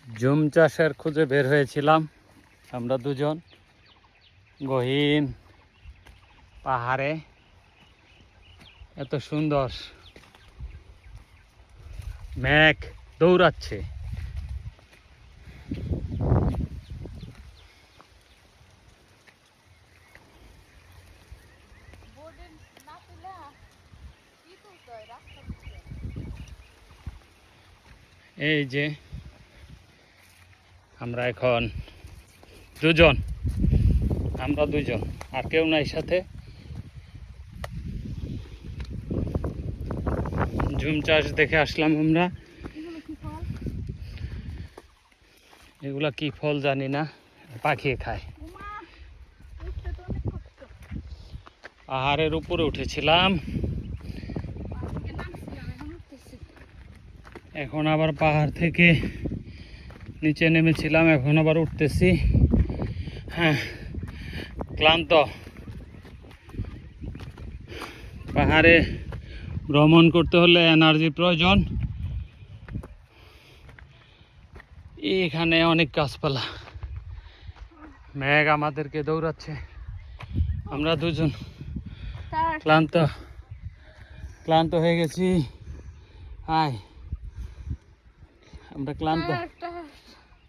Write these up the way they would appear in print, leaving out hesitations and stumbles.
ঝুম চাষের খুঁজে বের হয়েছিলাম আমরা দুজন গহীন পাহাড়ে। এত সুন্দর মেঘ দৌড়াচ্ছে। এই যে আমরা এখন দুজন আর কেউ নাই সাথে। ঝুম চাষ দেখে আসলাম আমরা। এগুলা কি ফল জানি না, পাখি খায়। পাহাড়ের উপরে উঠেছিলাম, এখন আবার পাহাড় থেকে নিচে নেমেছিলাম, এখন আবার উঠতেছি। হ্যাঁ, ক্লান্ত। পাহাড়ে ভ্রমণ করতে হলে এনার্জি প্রয়োজন। এখানে অনেক গাছপালা, মেঘ আমাদেরকে দৌড়াচ্ছে। আমরা দুজন ক্লান্ত হয়ে গেছি। হাই, আমরা ক্লান্ত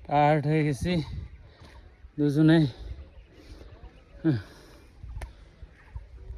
টায়ার্ড হয়ে গেছি দুজনে।